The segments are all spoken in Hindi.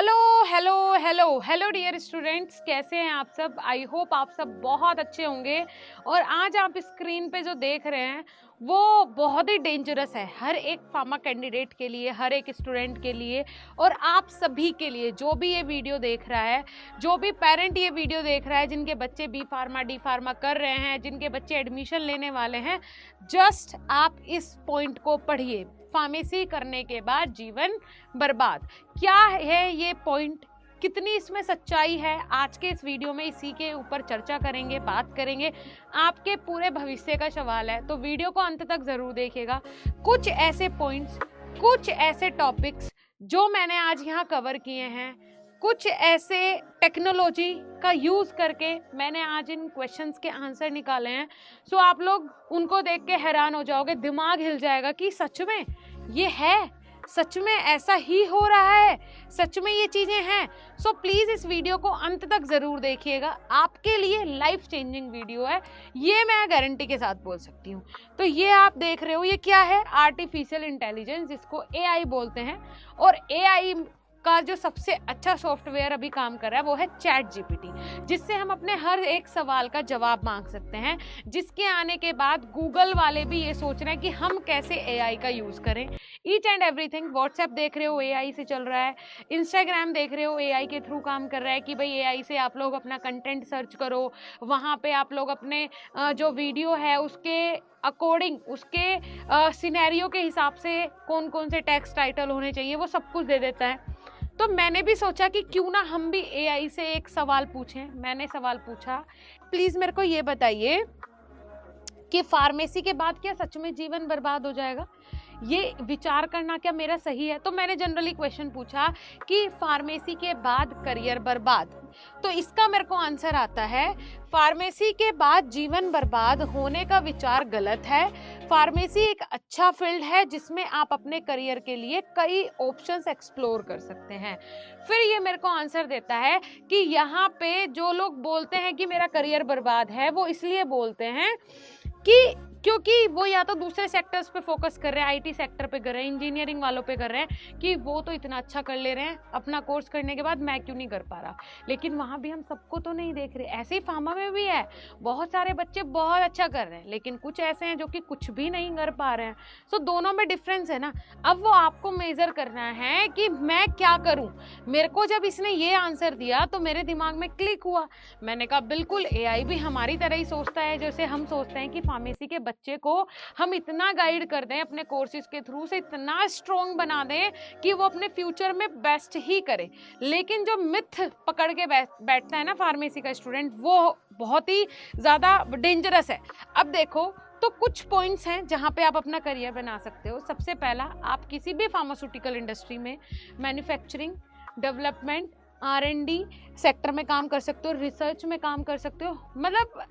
Hello hello hello hello dear students, कैसे हैं आप सब। आई होप आप सब बहुत अच्छे होंगे। और आज आप स्क्रीन पे जो देख रहे हैं वो बहुत ही डेंजरस है हर एक फार्मा कैंडिडेट के लिए, हर एक स्टूडेंट के लिए और आप सभी के लिए। जो भी ये वीडियो देख रहा है, जो भी पेरेंट ये वीडियो देख रहा है, जिनके बच्चे बी फार्मा डी फार्मा कर रहे हैं, जिनके बच्चे एडमिशन लेने वाले हैं, जस्ट आप इस पॉइंट को पढ़िए। फार्मेसी करने के बाद जीवन बर्बाद, क्या है ये पॉइंट, कितनी इसमें सच्चाई है, आज के इस वीडियो में इसी के ऊपर चर्चा करेंगे, बात करेंगे। आपके पूरे भविष्य का सवाल है, तो वीडियो को अंत तक जरूर देखिएगा। कुछ ऐसे पॉइंट्स, कुछ ऐसे टॉपिक्स जो मैंने आज यहाँ कवर किए हैं, कुछ ऐसे टेक्नोलॉजी का यूज करके मैंने आज इन क्वेश्चंस के आंसर निकाले हैं। सो आप लोग उनको देख के हैरान हो जाओगे, दिमाग हिल जाएगा कि सच में ये है, सच में ऐसा ही हो रहा है, सच में ये चीजें हैं। सो प्लीज इस वीडियो को अंत तक जरूर देखिएगा, आपके लिए लाइफ चेंजिंग वीडियो है, ये मैं गारंटी के साथ बोल सकती हूँ। तो ये आप देख रहे हो, ये क्या है? आर्टिफिशियल इंटेलिजेंस, जिसको एआई बोलते हैं। और एआई का जो सबसे अच्छा सॉफ्टवेयर अभी काम कर रहा है वो है चैट जीपीटी, जिससे हम अपने हर एक सवाल का जवाब मांग सकते हैं। जिसके आने के बाद गूगल वाले भी ये सोच रहे हैं कि हम कैसे एआई का यूज करें। ईच एंड एवरीथिंग, व्हाट्सएप देख रहे हो एआई से चल रहा है, इंस्टाग्राम देख रहे हो एआई के थ्रू काम कर रहा है कि भाई एआई से आप लोग अपना कंटेंट सर्च करो, वहाँ पे आप लोग अपने जो वीडियो है उसके अकॉर्डिंग, उसके सिनेरियो के हिसाब से कौन कौन से टेक्स्ट टाइटल होने चाहिए वो सब कुछ दे देता है। तो मैंने भी सोचा कि क्यों ना हम भी एआई से एक सवाल पूछें। मैंने सवाल पूछा, प्लीज मेरे को ये बताइए कि फार्मेसी के बाद क्या सच में जीवन बर्बाद हो जाएगा? ये विचार करना क्या मेरा सही है? तो मैंने जनरली क्वेश्चन पूछा कि फार्मेसी के बाद करियर बर्बाद, तो इसका मेरे को आंसर आता है फार्मेसी के बाद जीवन बर्बाद होने का विचार गलत है। फार्मेसी एक अच्छा फील्ड है जिसमें आप अपने करियर के लिए कई ऑप्शंस एक्सप्लोर कर सकते हैं। फिर ये मेरे को आंसर देता है कि यहाँ पे जो लोग बोलते हैं कि मेरा करियर बर्बाद है, वो इसलिए बोलते हैं कि क्योंकि वो या तो दूसरे सेक्टर्स पे फोकस कर रहे हैं, आईटी सेक्टर पे कर रहे हैं, इंजीनियरिंग वालों पे कर रहे हैं कि वो तो इतना अच्छा कर ले रहे हैं अपना कोर्स करने के बाद, मैं क्यों नहीं कर पा रहा। लेकिन वहाँ भी हम सबको तो नहीं देख रहे। ऐसे ही फार्मा में भी है, बहुत सारे बच्चे बहुत अच्छा कर रहे हैं, लेकिन कुछ ऐसे हैं जो कि कुछ भी नहीं कर पा रहे हैं। सो दोनों में डिफरेंस है ना। अब वो आपको मेजर करना है कि मैं क्या करूँ। मेरे को जब इसने ये आंसर दिया तो मेरे दिमाग में क्लिक हुआ। मैंने कहा बिल्कुल, एआई भी हमारी तरह ही सोचता है जैसे हम सोचते हैं कि फार्मेसी के बच्चे को हम इतना गाइड कर दें, अपने कोर्सेज के थ्रू से इतना स्ट्रॉन्ग बना दें कि वो अपने फ्यूचर में बेस्ट ही करे। लेकिन जो मिथ पकड़ के बैठता है ना फार्मेसी का स्टूडेंट, वो बहुत ही ज़्यादा डेंजरस है। अब देखो, तो कुछ पॉइंट्स हैं जहाँ पे आप अपना करियर बना सकते हो। सबसे पहला, आप किसी भी फार्मास्यूटिकल इंडस्ट्री में मैन्युफैक्चरिंग, डेवलपमेंट, R&D सेक्टर में काम कर सकते हो, रिसर्च में काम कर सकते हो, मतलब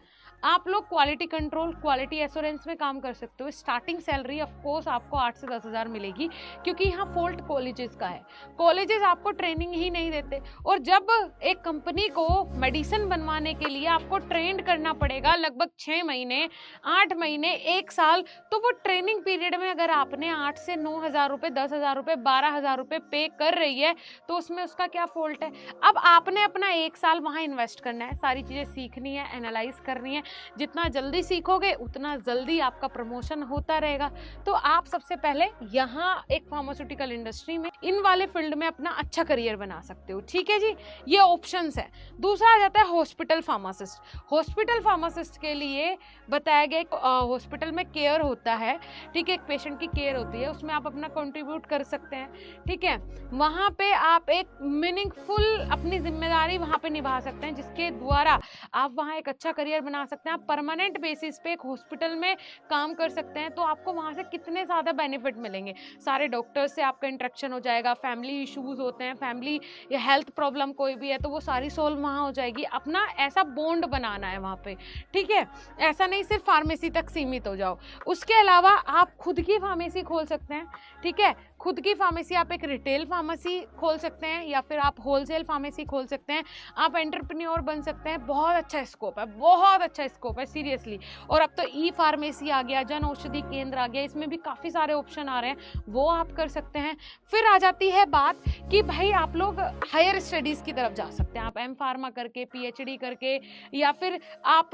आप लोग क्वालिटी कंट्रोल, क्वालिटी एश्योरेंस में काम कर सकते हो। स्टार्टिंग सैलरी ऑफ कोर्स आपको 8 से 10 हज़ार मिलेगी, क्योंकि यहाँ फॉल्ट कॉलेजेस का है। कॉलेजेस आपको ट्रेनिंग ही नहीं देते, और जब एक कंपनी को मेडिसिन बनवाने के लिए आपको ट्रेंड करना पड़ेगा लगभग 6 महीने, 8 महीने, 1 साल, तो वो ट्रेनिंग पीरियड में अगर आपने 8 से 9 हज़ार रुपये, 10 हज़ार रुपये, 12 हज़ार रुपये पे कर रही है, तो उसमें उसका क्या फॉल्ट है? अब आपने अपना 1 साल वहाँ इन्वेस्ट करना है, सारी चीज़ें सीखनी है, एनालाइज करनी है। जितना जल्दी सीखोगे उतना जल्दी आपका प्रमोशन होता रहेगा। तो आप सबसे पहले यहाँ एक फार्मास्यूटिकल इंडस्ट्री में, इन वाले फील्ड में अपना अच्छा करियर बना सकते हो। ठीक है जी, ये ऑप्शंस है। दूसरा आ जाता है हॉस्पिटल फार्मासिस्ट। हॉस्पिटल फार्मासिस्ट के लिए बताया गया, हॉस्पिटल में केयर होता है, ठीक है, एक पेशेंट की केयर होती है, उसमें आप अपना कंट्रीब्यूट कर सकते हैं। ठीक है, वहाँ पे आप एक मीनिंगफुल अपनी जिम्मेदारी वहाँ पे निभा सकते हैं, जिसके द्वारा आप वहाँ एक अच्छा करियर बना सकते हैं। आप परमानेंट बेसिस पे एक हॉस्पिटल में काम कर सकते हैं, तो आपको वहाँ से कितने ज़्यादा बेनिफिट मिलेंगे। सारे डॉक्टर्स से आपका इंटरेक्शन हो जाएगा, फैमिली इश्यूज होते हैं, फैमिली या हेल्थ प्रॉब्लम कोई भी है तो वो सारी सॉल्व वहाँ हो जाएगी। अपना ऐसा बॉन्ड बनाना है वहाँ पे। ठीक है, ऐसा नहीं सिर्फ फार्मेसी तक सीमित हो जाओ। उसके अलावा आप खुद की फार्मेसी खोल सकते हैं। ठीक है, खुद की फार्मेसी, आप एक रिटेल फार्मेसी खोल सकते हैं या फिर आप होलसेल फार्मेसी खोल सकते हैं, आप एंटरप्रेन्योर बन सकते हैं। बहुत अच्छा स्कोप है, बहुत अच्छा स्कोप है सीरियसली। और अब तो ई फार्मेसी आ गया, जन औषधि केंद्र आ गया, इसमें भी काफ़ी सारे ऑप्शन आ रहे हैं, वो आप कर सकते हैं। फिर आ जाती है बात कि भाई आप लोग हायर स्टडीज़ की तरफ जा सकते हैं, आप एम फार्मा करके, पीएचडी करके, या फिर आप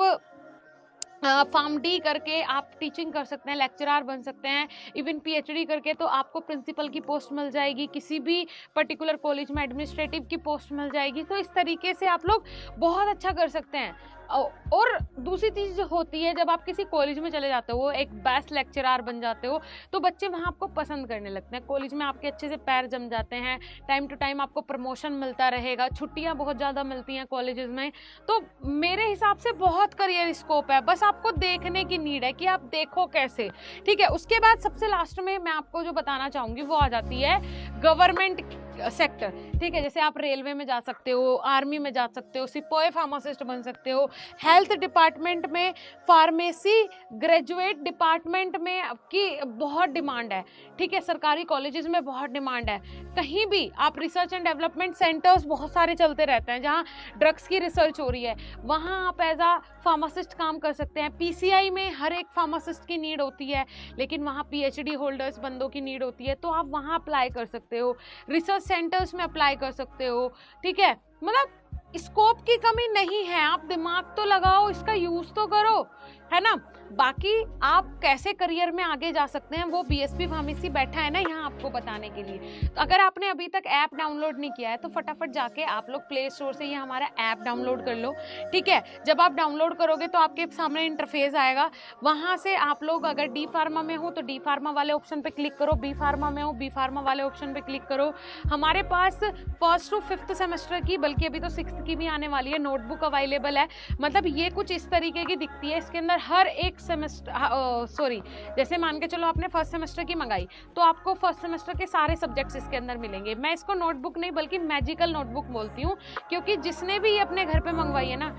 फार्म डी करके आप टीचिंग कर सकते हैं, लेक्चरर बन सकते हैं। इवन पीएचडी करके तो आपको प्रिंसिपल की पोस्ट मिल जाएगी, किसी भी पर्टिकुलर कॉलेज में एडमिनिस्ट्रेटिव की पोस्ट मिल जाएगी। तो इस तरीके से आप लोग बहुत अच्छा कर सकते हैं। और दूसरी चीज़ जो होती है, जब आप किसी कॉलेज में चले जाते हो, एक बेस्ट लेक्चरर बन जाते हो, तो बच्चे वहाँ आपको पसंद करने लगते हैं, कॉलेज में आपके अच्छे से पैर जम जाते हैं, टाइम टू टाइम आपको प्रमोशन मिलता रहेगा, छुट्टियाँ बहुत ज़्यादा मिलती हैं कॉलेजेस में। तो मेरे हिसाब से बहुत करियर स्कोप है, बस आपको देखने की नीड है कि आप देखो कैसे। ठीक है, उसके बाद सबसे लास्ट में मैं आपको जो बताना चाहूँगी वो आ जाती है गवर्नमेंट सेक्टर। ठीक है, जैसे आप रेलवे में जा सकते हो, आर्मी में जा सकते हो, सिपाही फार्मासिस्ट बन सकते हो, हेल्थ डिपार्टमेंट में, फार्मेसी ग्रेजुएट डिपार्टमेंट में आपकी बहुत डिमांड है। ठीक है, सरकारी कॉलेजेस में बहुत डिमांड है। कहीं भी आप रिसर्च एंड डेवलपमेंट सेंटर्स बहुत सारे चलते रहते हैं, जहाँ ड्रग्स की रिसर्च हो रही है, वहाँ आप एज आ फार्मासिस्ट काम कर सकते हैं। पीसीआई में हर एक फार्मासिस्ट की नीड होती है, लेकिन वहाँ पीएचडी होल्डर्स बंदों की नीड होती है, तो आप वहाँ अप्लाई कर सकते हो, रिसर्च सेंटर्स में अप्लाई कर सकते हो। ठीक है, मतलब स्कोप की कमी नहीं है, आप दिमाग तो लगाओ, इसका यूज तो करो, है ना। बाकी आप कैसे करियर में आगे जा सकते हैं वो बीएसपी फार्मेसी बैठा है ना यहाँ आपको बताने के लिए। तो अगर आपने अभी तक ऐप डाउनलोड नहीं किया है तो फटाफट जाके आप लोग प्ले स्टोर से ये हमारा ऐप डाउनलोड कर लो। ठीक है, जब आप डाउनलोड करोगे तो आपके सामने इंटरफेस आएगा, वहाँ से आप लोग अगर डी फार्मा में हो तो डी फार्मा वाले ऑप्शन पे क्लिक करो, बी फार्मा में हो बी फार्मा वाले ऑप्शन पे क्लिक करो। हमारे पास 1st to 5th सेमेस्टर की, बल्कि अभी तो 6th की भी आने वाली है, नोटबुक अवेलेबल है। मतलब ये कुछ इस तरीके की दिखती है, इसके अंदर हर एक सेमेस्टर जैसे मान के चलो आपने 1st सेमेस्टर की मंगाई तो आपको 1st सेमेस्टर के सारे सब्जेक्ट्स इसके अंदर मिलेंगे। मैं इसको नोटबुक नहीं बल्कि मैजिकल नोटबुक बोलती हूँ, क्योंकि जिसने भी ये अपने घर पे मंगवाई है ना,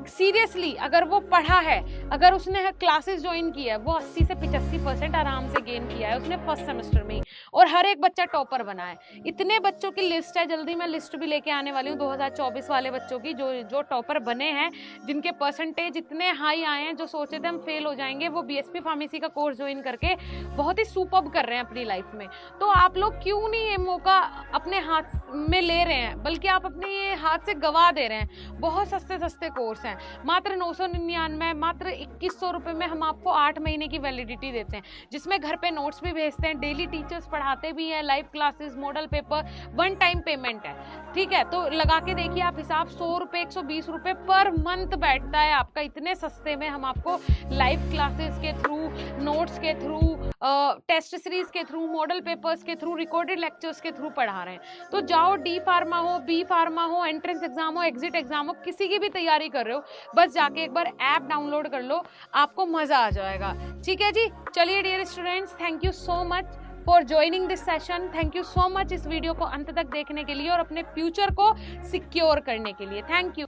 सीरियसली अगर वो पढ़ा है, अगर उसने क्लासेस ज्वाइन की है, वो 80 से 85% आराम से गेन किया है उसने 1st सेमेस्टर में ही, और हर एक बच्चा टॉपर बना है। इतने बच्चों की लिस्ट है, जल्दी मैं लिस्ट भी लेके आने वाली हूँ 2024 वाले बच्चों की, जो टॉपर बने हैं, जिनके परसेंटेज इतने हाई आए हैं, जो सोचे थे हम फेल हो जाएंगे, वो बीएसपी फार्मेसी का कोर्स ज्वाइन करके बहुत ही सुपर्ब कर रहे हैं अपनी लाइफ में। तो आप लोग क्यों नहीं ये मौका अपने हाथ में ले रहे हैं, बल्कि आप अपने ये हाथ से गवा दे रहे हैं। बहुत सस्ते सस्ते कोर्स हैं, मात्र 999, मात्र 2100 रुपये में हम आपको 8 महीने की वैलिडिटी देते हैं, जिसमें घर पे नोट्स भी भेजते हैं, डेली टीचर्स पढ़ाते भी हैं, live classes, model paper, 1 time payment है। ठीक है, तो लगा के देखिए आप हिसाब, 100 रुपये 120 रुपये पर मंथ बैठता है आपका। इतने सस्ते में हम आपको लाइव क्लासेस के थ्रू, नोट्स के थ्रू, टेस्ट सीरीज के थ्रू, मॉडल पेपर्स के थ्रू, रिकॉर्डेड लेक्चर्स के थ्रू पढ़ा रहे हैं। तो जाओ, डी फार्मा हो, बी फार्मा हो, एंट्रेंस एग्जाम हो, एग्जिट एग्जाम हो, किसी की भी तैयारी कर रहे हो, बस जाके एक बार ऐप डाउनलोड कर लो, आपको मजा आ जाएगा। ठीक है जी, चलिए dear students, thank you so much for joining this session. Thank you so much इस वीडियो को अंत तक देखने के लिए और अपने फ्यूचर को सिक्योर करने के लिए। Thank you.